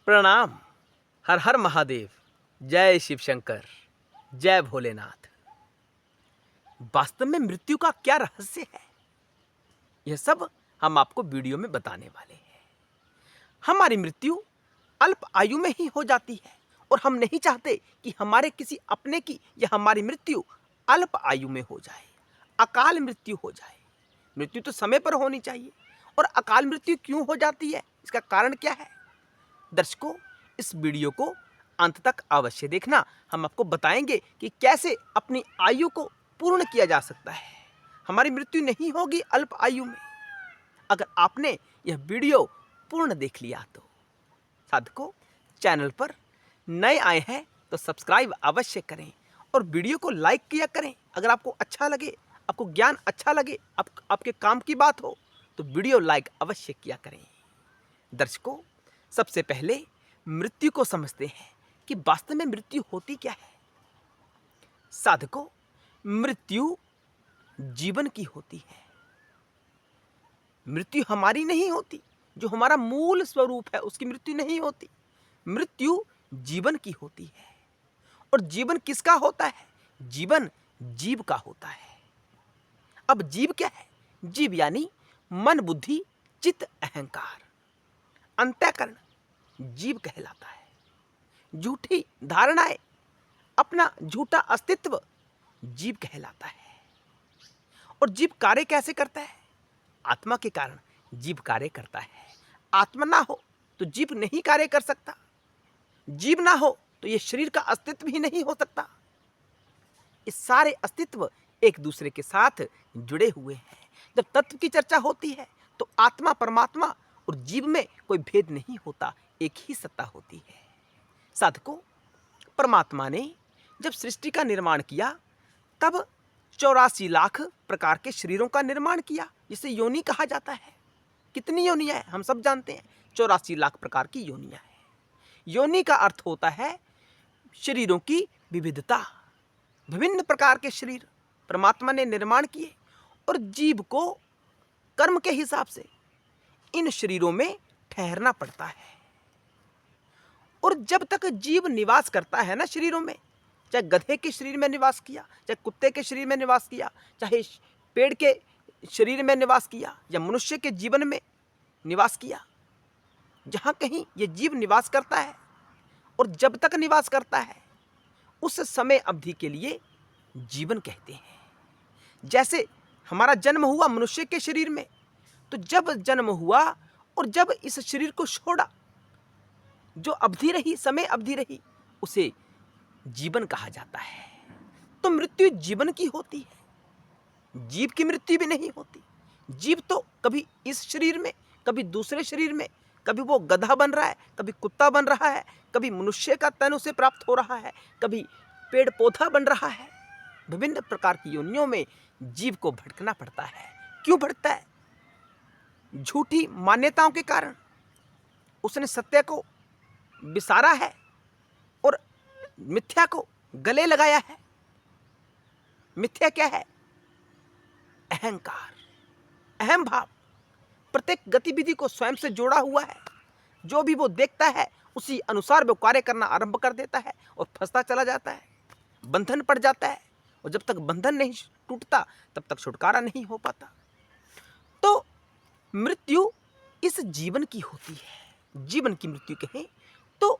प्रणाम। हर हर महादेव। जय शिव शंकर। जय भोलेनाथ। वास्तव में मृत्यु का क्या रहस्य है, यह सब हम आपको वीडियो में बताने वाले हैं। हमारी मृत्यु अल्प आयु में ही हो जाती है और हम नहीं चाहते कि हमारे किसी अपने की या हमारी मृत्यु अल्प आयु में हो जाए, अकाल मृत्यु हो जाए। मृत्यु तो समय पर होनी चाहिए, और अकाल मृत्यु क्यों हो जाती है, इसका कारण क्या है? दर्शकों, इस वीडियो को अंत तक अवश्य देखना। हम आपको बताएंगे कि कैसे अपनी आयु को पूर्ण किया जा सकता है। हमारी मृत्यु नहीं होगी अल्प आयु में। अगर आपने यह वीडियो पूर्ण देख लिया तो साधकों, चैनल पर नए आए हैं तो सब्सक्राइब अवश्य करें और वीडियो को लाइक किया करें। अगर आपको अच्छा लगे, आपको ज्ञान अच्छा लगे, आपके काम की बात हो तो वीडियो लाइक अवश्य किया करें। दर्शकों, सबसे पहले मृत्यु को समझते हैं कि वास्तव में मृत्यु होती क्या है। साधकों, मृत्यु जीवन की होती है। मृत्यु हमारी नहीं होती, जो हमारा मूल स्वरूप है उसकी मृत्यु नहीं होती। मृत्यु जीवन की होती है। और जीवन किसका होता है? जीवन जीव का होता है। अब जीव क्या है? जीव यानी मन, बुद्धि, चित्त, अहंकार, अंतःकरण जीव कहलाता है। झूठी धारणाएं, अपना झूठा अस्तित्व जीव कहलाता है। और जीव कार्य कैसे करता है? आत्मा के कारण जीव कार्य करता है। आत्मा ना हो तो जीव नहीं कार्य कर सकता। जीव ना हो तो यह शरीर का अस्तित्व ही नहीं हो सकता। ये सारे अस्तित्व एक दूसरे के साथ जुड़े हुए हैं। जब तत्व की चर्चा होती है तो आत्मा, परमात्मा और जीव में कोई भेद नहीं होता, एक ही सत्ता होती है। साधकों, परमात्मा ने जब सृष्टि का निर्माण किया तब 84 लाख प्रकार के शरीरों का निर्माण किया, जिसे योनि कहा जाता है। कितनी योनियां हैं हम सब जानते हैं, 84 लाख प्रकार की योनियां हैं। योनि का अर्थ होता है शरीरों की विविधता। विभिन्न प्रकार के शरीर परमात्मा ने निर्माण किए और जीव को कर्म के हिसाब से इन शरीरों में ठहरना पड़ता है। और जब तक जीव निवास करता है ना शरीरों में, चाहे गधे के शरीर में निवास किया, चाहे कुत्ते के शरीर में निवास किया, चाहे पेड़ के शरीर में निवास किया या मनुष्य के जीवन में निवास किया, जहाँ कहीं ये जीव निवास करता है और जब तक निवास करता है उस समय अवधि के लिए जीवन कहते हैं। जैसे हमारा जन्म हुआ मनुष्य के शरीर में, तो जब जन्म हुआ और जब इस शरीर को छोड़ा, जो अवधि रही, समय अवधि रही, उसे जीवन कहा जाता है। तो मृत्यु जीवन की होती है, जीव की मृत्यु भी नहीं होती। जीव तो कभी इस शरीर में, कभी दूसरे शरीर में, कभी वो गधा बन रहा है, कभी कुत्ता बन रहा है, कभी मनुष्य का तन उसे प्राप्त हो रहा है, कभी पेड़ पौधा बन रहा है। विभिन्न प्रकार की योनियों में जीव को भटकना पड़ता है। क्यों भटकता है? झूठी मान्यताओं के कारण उसने सत्य को विसारा है और मिथ्या को गले लगाया है। मिथ्या क्या है? अहंकार, अहम भाव। प्रत्येक गतिविधि को स्वयं से जोड़ा हुआ है। जो भी वो देखता है उसी अनुसार वो कार्य करना आरंभ कर देता है और फंसता चला जाता है, बंधन पड़ जाता है। और जब तक बंधन नहीं टूटता तब तक छुटकारा नहीं हो पाता। तो मृत्यु इस जीवन की होती है। जीवन की मृत्यु कहें तो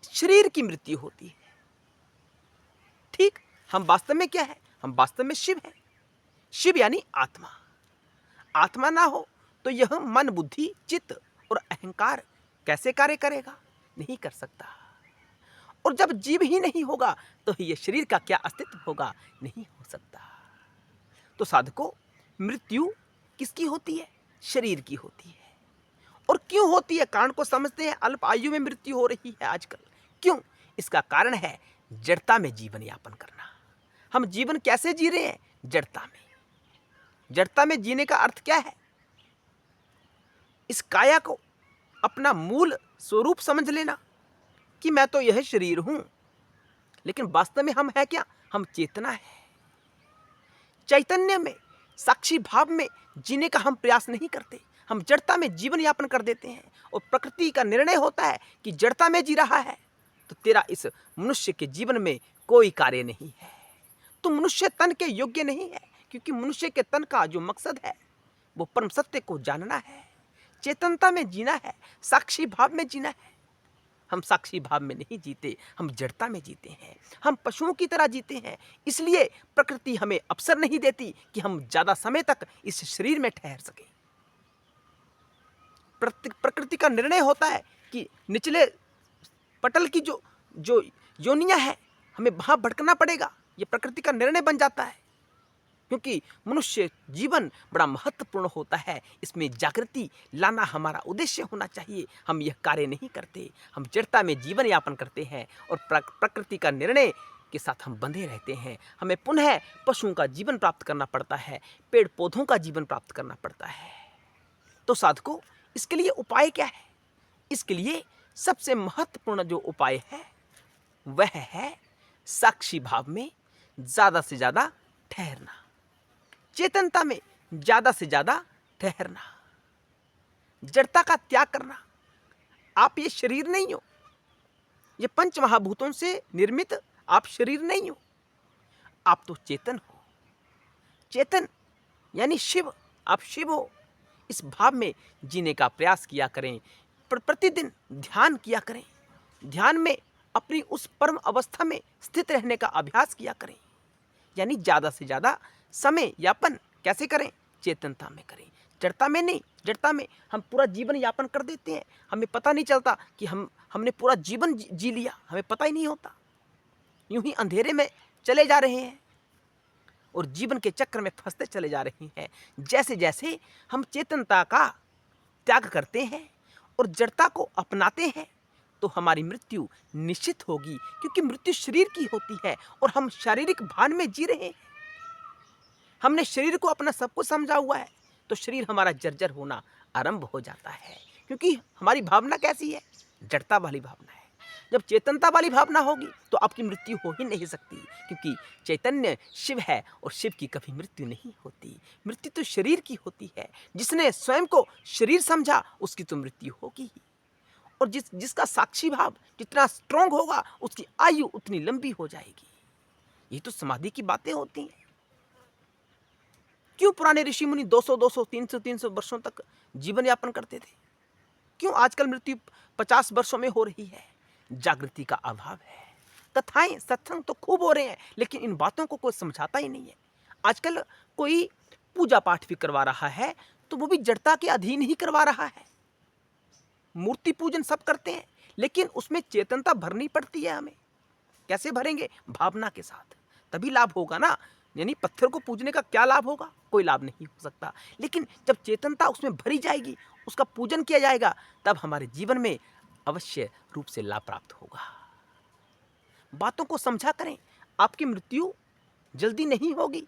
शरीर की मृत्यु होती है। ठीक, हम वास्तव में क्या है? हम वास्तव में शिव हैं। शिव यानी आत्मा। आत्मा ना हो तो यह मन, बुद्धि, चित्त और अहंकार कैसे कार्य करेगा? नहीं कर सकता। और जब जीव ही नहीं होगा तो यह शरीर का क्या अस्तित्व होगा? नहीं हो सकता। तो साधकों, मृत्यु किसकी होती है? शरीर की होती है। और क्यों होती है? कारण को समझते हैं। अल्प आयु में मृत्यु हो रही है आजकल, क्यों? इसका कारण है जड़ता में जीवन यापन करना। हम जीवन कैसे जी रहे हैं? जड़ता में। जड़ता में जीने का अर्थ क्या है? इस काया को अपना मूल स्वरूप समझ लेना कि मैं तो यह शरीर हूं, लेकिन वास्तव में हम है क्या? हम चेतना है। चैतन्य में, साक्षी भाव में जीने का हम प्रयास नहीं करते। हम जड़ता में जीवन यापन कर देते हैं और प्रकृति का निर्णय होता है कि जड़ता में जी रहा है, तो तेरा इस मनुष्य के जीवन में कोई कार्य नहीं है। तू मनुष्य तन के योग्य नहीं है, क्योंकि मनुष्य के तन का जो मकसद है वो परम सत्य को जानना है, चेतनता में जीना है, साक्षी भाव में जीना है। हम साक्षी भाव में नहीं जीते, हम जड़ता में जीते हैं, हम पशुओं की तरह जीते हैं। इसलिए प्रकृति हमें अवसर नहीं देती कि हम ज्यादा समय तक इस शरीर में ठहर सकें। प्रकृति का निर्णय होता है कि निचले पटल की जो जो योनियां हैं, हमें वहां भटकना पड़ेगा। ये प्रकृति का निर्णय बन जाता है, क्योंकि मनुष्य जीवन बड़ा महत्वपूर्ण होता है। इसमें जागृति लाना हमारा उद्देश्य होना चाहिए। हम यह कार्य नहीं करते, हम जड़ता में जीवन यापन करते हैं और प्रकृति का निर्णय के साथ हम बंधे रहते हैं। हमें पुनः पशुओं का जीवन प्राप्त करना पड़ता है, पेड़ पौधों का जीवन प्राप्त करना पड़ता है। तो साधकों, इसके लिए उपाय क्या है? इसके लिए सबसे महत्वपूर्ण जो उपाय है वह है साक्षी भाव में ज्यादा से ज्यादा ठहरना, चेतनता में ज्यादा से ज्यादा ठहरना, जड़ता का त्याग करना। आप ये शरीर नहीं हो, ये पंच महाभूतों से निर्मित आप शरीर नहीं हो, आप तो चेतन हो। चेतन यानी शिव, आप शिव हो। इस भाव में जीने का प्रयास किया करें, प्रतिदिन ध्यान किया करें, ध्यान में अपनी उस परम अवस्था में स्थित रहने का अभ्यास किया करें। यानी ज्यादा से ज्यादा समय यापन कैसे करें? चेतनता में करें, जड़ता में नहीं। जड़ता में हम पूरा जीवन यापन कर देते हैं, हमें पता नहीं चलता कि हमने पूरा जीवन जी लिया, हमें पता ही नहीं होता। यूं ही अंधेरे में चले जा रहे हैं और जीवन के चक्र में फंसते चले जा रहे हैं। जैसे जैसे हम चेतनता का त्याग करते हैं और जड़ता को अपनाते हैं, तो हमारी मृत्यु निश्चित होगी, क्योंकि मृत्यु शरीर की होती है और हम शारीरिक भान में जी रहे हैं। हमने शरीर को अपना सब कुछ समझा हुआ है, तो शरीर हमारा जर्जर होना आरंभ हो जाता है, क्योंकि हमारी भावना कैसी है? जड़ता वाली भावना है। जब चेतनता वाली भावना होगी तो आपकी मृत्यु हो ही नहीं सकती, क्योंकि चैतन्य शिव है और शिव की कभी मृत्यु नहीं होती। मृत्यु तो शरीर की होती है। जिसने स्वयं को शरीर समझा उसकी तो मृत्यु होगी ही। और जिसका साक्षी भाव जितना स्ट्रांग होगा उसकी आयु उतनी लंबी हो जाएगी। ये तो समाधि की बातें होती हैं। क्यों पुराने ऋषि मुनि 200 300 वर्षों तक जीवन यापन करते थे? क्यों आजकल मृत्यु 50 वर्षों में हो रही है? जागृति का अभाव है। कथाएं सत्संग तो खूब हो रहे हैं, लेकिन इन बातों को कोई समझाता ही नहीं है। आजकल कोई पूजा पाठ भी करवा रहा है तो वो भी जड़ता के अधीन ही करवा रहा है। मूर्ति पूजन सब करते हैं, लेकिन उसमें चेतनता भरनी पड़ती है हमें। कैसे भरेंगे? भावना के साथ, तभी लाभ होगा ना। यानी पत्थर को पूजने का क्या लाभ होगा? कोई लाभ नहीं हो सकता। लेकिन जब चेतनता उसमें भरी जाएगी, उसका पूजन किया जाएगा, तब हमारे जीवन में अवश्य रूप से लाभ प्राप्त होगा। बातों को समझा करें, आपकी मृत्यु जल्दी नहीं होगी।